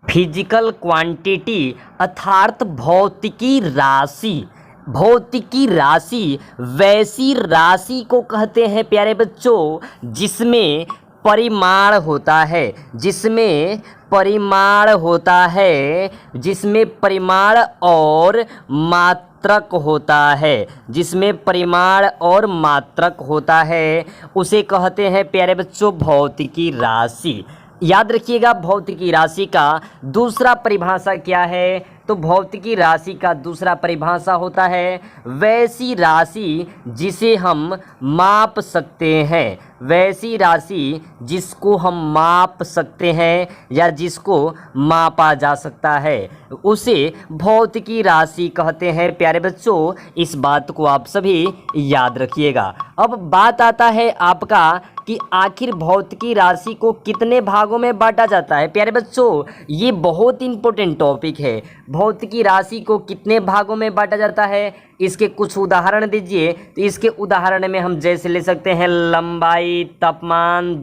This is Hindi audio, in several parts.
फिजिकल क्वांटिटी अर्थात भौतिकी राशि वैसी राशि को कहते हैं प्यारे बच्चों जिसमें परिमाण होता है, जिसमें परिमाण और मात्रक होता है, उसे कहते हैं प्यारे बच्चों भौतिकी राशि। याद रखिएगा भौतिकी राशि का दूसरा परिभाषा क्या है, तो भौतिकी राशि का दूसरा परिभाषा होता है वैसी राशि जिसे हम माप सकते हैं, वैसी राशि जिसको हम माप सकते हैं या जिसको मापा जा सकता है, उसे भौतिकी राशि कहते हैं प्यारे बच्चों। इस बात को आप सभी याद रखिएगा। अब बात आता है आपका कि आखिर भौतिकी राशि को कितने भागों में बांटा जाता है। प्यारे बच्चों ये बहुत इंपॉर्टेंट टॉपिक है। भौतिकी राशि को कितने भागों में बांटा जाता है, इसके कुछ उदाहरण दीजिए। तो इसके उदाहरण में हम जैसे ले सकते हैं लंबाई, तापमान,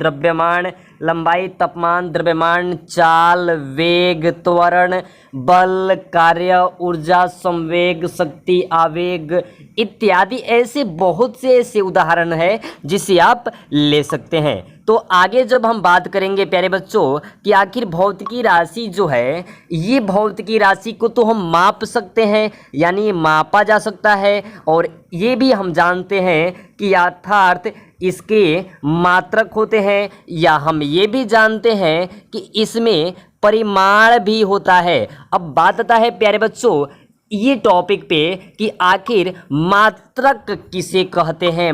द्रव्यमान, चाल, वेग, त्वरण, बल, कार्य, ऊर्जा, संवेग, शक्ति, आवेग इत्यादि ऐसे बहुत से ऐसे उदाहरण हैं जिसे आप ले सकते हैं। तो आगे जब हम बात करेंगे प्यारे बच्चों कि आखिर भौतिकी राशि जो है, ये भौतिकी राशि को तो हम माप सकते हैं यानी मापा जा सकता है, और ये भी हम जानते हैं कि अर्थात इसके मात्रक होते हैं, या हम ये भी जानते हैं कि इसमें परिमाण भी होता है। अब बात आता है प्यारे बच्चों ये टॉपिक पे कि आखिर मात्रक किसे कहते हैं,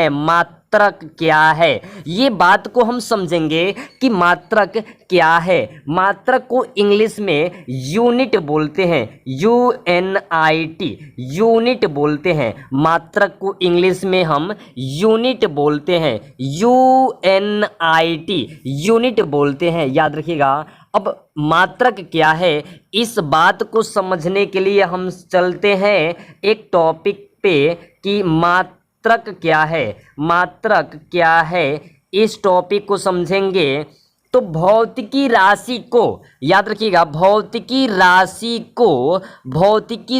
मात्रक क्या है, ये बात को हम समझेंगे कि मात्रक क्या है। मात्रक को इंग्लिश में यूनिट बोलते हैं, यूनिट बोलते हैं। मात्रक को इंग्लिश में हम यूनिट बोलते हैं, यूनिट बोलते हैं। याद रखिएगा। अब मात्रक क्या है, इस बात को समझने के लिए हम चलते हैं एक टॉपिक पे कि मात्रक क्या है, इस टॉपिक को समझेंगे। तो भौतिकी राशि को याद रखिएगा, भौतिकी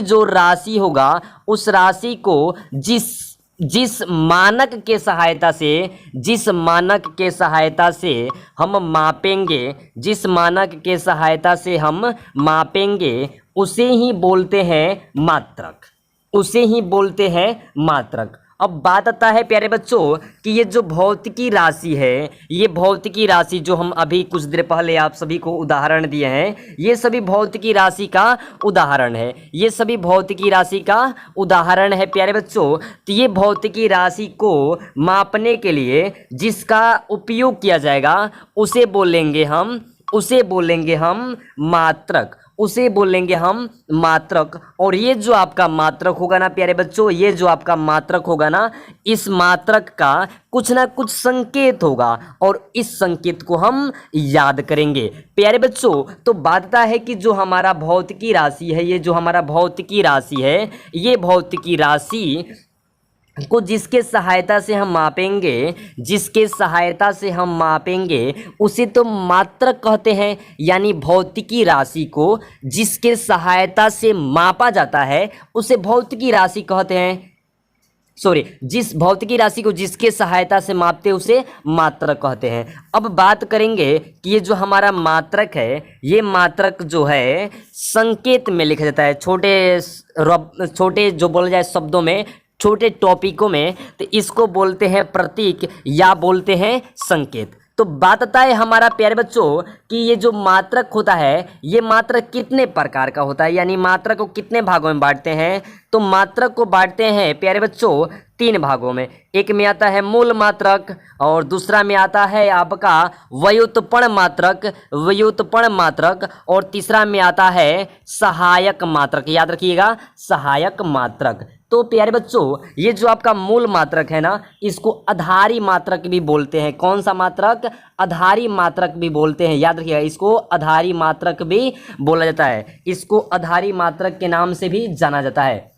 जो राशि होगा उस राशि को जिस मानक के सहायता से हम मापेंगे, उसे ही बोलते हैं मात्रक। अब बात आता है प्यारे बच्चों कि ये जो भौतिकी राशि है, ये भौतिकी राशि जो हम अभी कुछ देर पहले आप सभी को उदाहरण दिए हैं, ये सभी भौतिकी राशि का उदाहरण है, प्यारे बच्चों। तो ये भौतिकी राशि को मापने के लिए जिसका उपयोग किया जाएगा उसे बोलेंगे हम मात्रक। और ये जो आपका मात्रक होगा ना प्यारे बच्चों, इस मात्रक का कुछ ना कुछ संकेत होगा और इस संकेत को हम याद करेंगे प्यारे बच्चों। तो बात है कि जो हमारा भौतिकी राशि है, ये भौतिकी राशि को जिसके सहायता से हम मापेंगे उसे तो मात्रक कहते हैं। यानी भौतिकी राशि को जिसके सहायता से मापा जाता है उसे भौतिकी राशि कहते हैं। जिस भौतिकी राशि को जिसके सहायता से मापते उसे मात्रक कहते हैं। अब बात करेंगे कि ये जो हमारा मात्रक है, ये मात्रक जो है संकेत में लिखा जाता है, छोटे जो बोला जाए शब्दों में, छोटे टॉपिकों में, तो इसको बोलते हैं प्रतीक या बोलते हैं संकेत। तो बात आता है हमारा प्यारे बच्चों कि ये जो मात्रक होता है, ये मात्रक कितने प्रकार का होता है, यानी मात्रक को कितने भागों में बांटते हैं। तो मात्रक को बांटते हैं प्यारे बच्चों 3 भागों में। एक में आता है मूल मात्रक, और दूसरा में आता है आपका व्युत्पन्न मात्रक, और तीसरा में आता है सहायक मात्रक। याद रखिएगा, सहायक मात्रक। तो प्यारे बच्चों ये जो आपका मूल मात्रक है ना, इसको आधारी मात्रक भी बोलते हैं। कौन सा मात्रक? आधारी मात्रक भी बोलते हैं। याद रखिएगा, इसको आधारी मात्रक भी बोला जाता है, इसको आधारी मात्रक के नाम से भी जाना जाता है।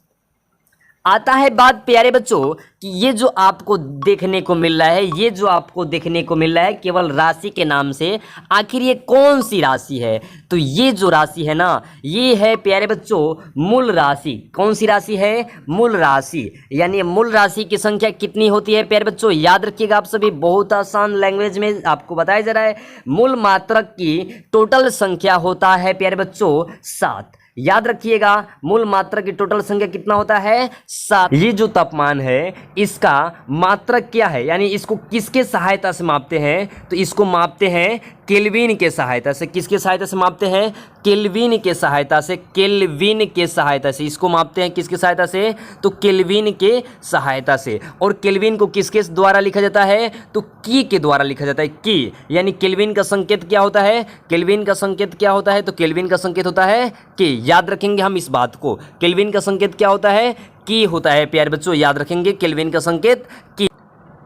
आता है बात प्यारे बच्चों कि ये जो आपको देखने को मिल रहा है, ये जो आपको देखने को मिल रहा है केवल राशि के नाम से, आखिर ये कौन सी राशि है? तो ये जो राशि है ना, ये है प्यारे बच्चों मूल राशि। कौन सी राशि है? मूल राशि। यानी मूल राशि की संख्या कितनी होती है प्यारे बच्चों? याद रखिएगा आप सभी, बहुत आसान लैंग्वेज में आपको बताया जा रहा है। मूल मात्रक की टोटल संख्या होता है प्यारे बच्चों 7। याद रखिएगा, मूल मात्रक की टोटल संख्या कितना होता है? 7। ये जो तापमान है इसका मात्रक क्या है, यानी इसको किसके सहायता से मापते हैं? तो इसको मापते हैं केल्विन के सहायता से। किसके सहायता से मापते हैं? केल्विन के सहायता से। केल्विन के सहायता से इसको मापते हैं। किसके सहायता से? तो केल्विन के सहायता से। और केल्विन को किसके द्वारा लिखा जाता है? तो की के द्वारा लिखा जाता है। की, यानी केल्विन का संकेत क्या होता है? केल्विन का संकेत क्या होता है? तो केल्विन का संकेत होता है की। याद रखेंगे हम इस बात को। केल्विन का संकेत क्या होता है? की होता है प्यारे बच्चों, याद रखेंगे केल्विन का संकेत की।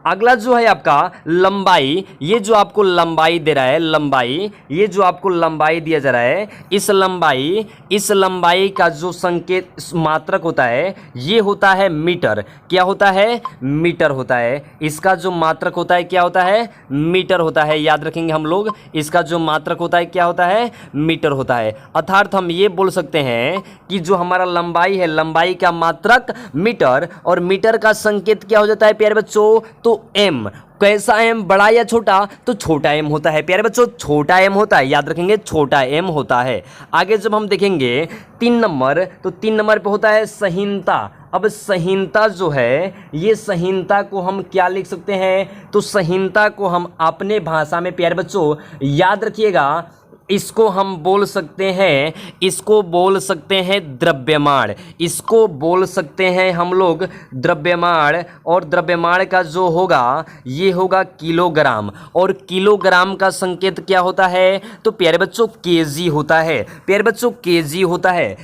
अगला जो है आपका लंबाई, ये जो आपको लंबाई दे रहा है, लंबाई, ये जो आपको लंबाई दिया जा रहा है, इस लंबाई का जो संकेत मात्रक होता है ये होता है मीटर। क्या होता है? मीटर होता है। इसका जो मात्रक होता है क्या होता है? मीटर होता है। याद रखेंगे हम लोग, इसका जो मात्रक होता है क्या होता है? मीटर होता है। अर्थात हम ये बोल सकते हैं कि जो हमारा लंबाई है, लंबाई का मात्रक मीटर, और मीटर का संकेत क्या हो जाता है प्यारे बच्चों? तो एम। कैसा एम? बड़ा या छोटा? तो छोटा एम होता है प्यारे बच्चों, छोटा एम होता है। याद रखेंगे छोटा एम होता है। आगे जब हम देखेंगे 3 नंबर, तो 3 नंबर पे होता है सहीनता। अब सहीनता जो है, ये सहीनता को हम क्या लिख सकते हैं? तो सहीनता को हम अपने भाषा में प्यारे बच्चों याद रखिएगा, इसको हम बोल सकते हैं, इसको बोल सकते हैं द्रव्यमान। इसको बोल सकते हैं हम लोग द्रव्यमान। और द्रव्यमान का जो होगा ये होगा किलोग्राम। और किलोग्राम का संकेत क्या होता है? तो प्यारे बच्चों केजी होता है। प्यारे बच्चों केजी होता है।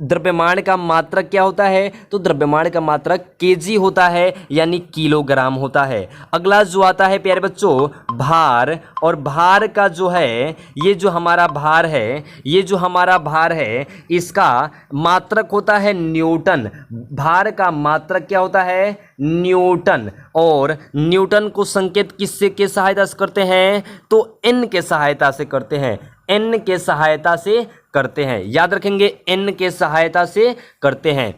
द्रव्यमान का मात्रक क्या होता है? तो द्रव्यमान का मात्रक केजी होता है, यानी किलोग्राम होता है। अगला जो आता है प्यारे बच्चों भार। और भार का जो है, ये जो हमारा भार है, ये जो हमारा भार है, इसका मात्रक होता है न्यूटन। भार का मात्रक क्या होता है? न्यूटन। और न्यूटन को संकेत किससे के सहायता से करते हैं? तो एन के सहायता से करते हैं। एन के सहायता से करते हैं। याद रखेंगे, एन के सहायता से करते हैं।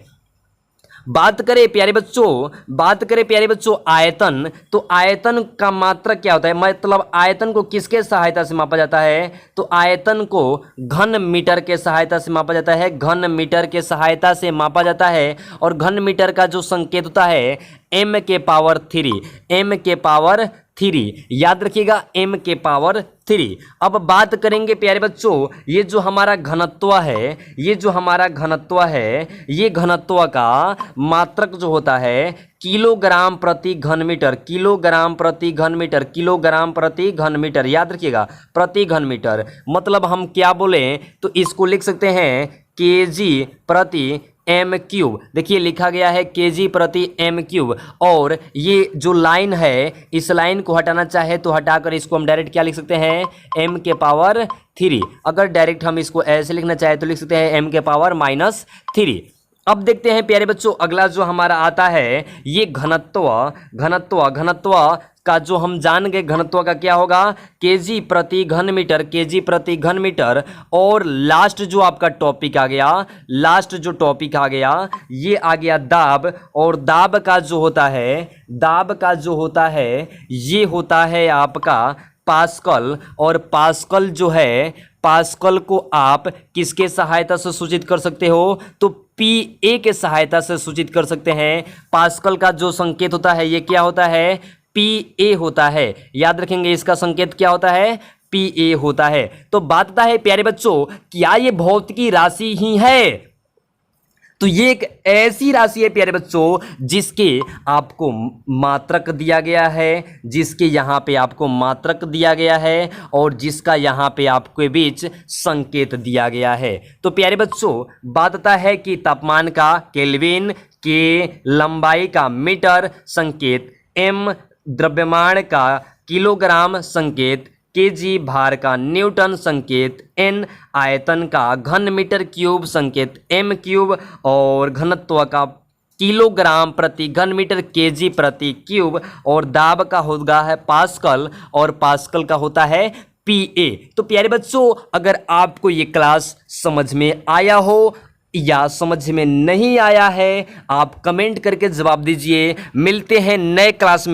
बात करें प्यारे बच्चों आयतन, तो आयतन का मात्रक क्या होता है? मतलब आयतन को किसके सहायता से मापा जाता है? तो आयतन को घन मीटर के सहायता से मापा जाता है। घन मीटर के सहायता से मापा जाता है। और घन मीटर का जो संकेत होता है m के पावर 3। m के पावर 3, याद रखिएगा m के पावर 3। अब बात करेंगे प्यारे बच्चों, ये जो हमारा घनत्व है, ये जो हमारा घनत्व है, ये घनत्व का मात्रक जो होता है किलोग्राम प्रति घन मीटर। किलोग्राम प्रति घन मीटर। किलोग्राम प्रति घन मीटर। याद रखिएगा प्रति घन मीटर। मतलब हम क्या बोले, तो इसको लिख सकते हैं केजी प्रति एम क्यूब। देखिए लिखा गया है केजी प्रति एम क्यूब। और ये जो लाइन है, इस लाइन को हटाना चाहे तो हटाकर इसको हम डायरेक्ट क्या लिख सकते हैं? एम के पावर 3। अगर डायरेक्ट हम इसको ऐसे लिखना चाहे तो लिख सकते हैं एम के पावर -3। अब देखते हैं प्यारे बच्चों अगला जो हमारा आता है ये घनत्व का जो हम जान गए, घनत्व का क्या होगा? केजी प्रति घन मीटर। केजी प्रति घन मीटर। और लास्ट जो आपका टॉपिक आ गया, लास्ट जो टॉपिक आ गया, ये आ गया दाब। और दाब का जो होता है, दाब का जो होता है ये होता है आपका पास्कल। और पास्कल जो है, पास्कल को आप किसके सहायता से सूचित कर सकते हो? तो PA के सहायता से सूचित कर सकते हैं। पास्कल का जो संकेत होता है ये क्या होता है? PA होता है। याद रखेंगे इसका संकेत क्या होता है? PA होता है। तो बात आता है प्यारे बच्चों, क्या ये भौतिकी राशि ही है? तो ये एक ऐसी राशि है प्यारे बच्चों जिसके आपको मात्रक दिया गया है, जिसके यहाँ पे आपको मात्रक दिया गया है और जिसका यहाँ पे आपके बीच संकेत दिया गया है। तो प्यारे बच्चों बात आता है कि तापमान का केल्विन, के लंबाई का मीटर संकेत, एम द्रव्यमान का किलोग्राम संकेत, केजी भार का न्यूटन संकेत, एन आयतन का घन मीटर क्यूब संकेत, एम क्यूब और घनत्व का किलोग्राम प्रति घन मीटर, केजी प्रति क्यूब, और दाब का होगा है पास्कल, और पास्कल का होता है पीए। तो प्यारे बच्चों, अगर आपको ये क्लास समझ में आया हो या समझ में नहीं आया है, आप कमेंट करके जवाब दीजिए। मिलते हैं नए क्लास में।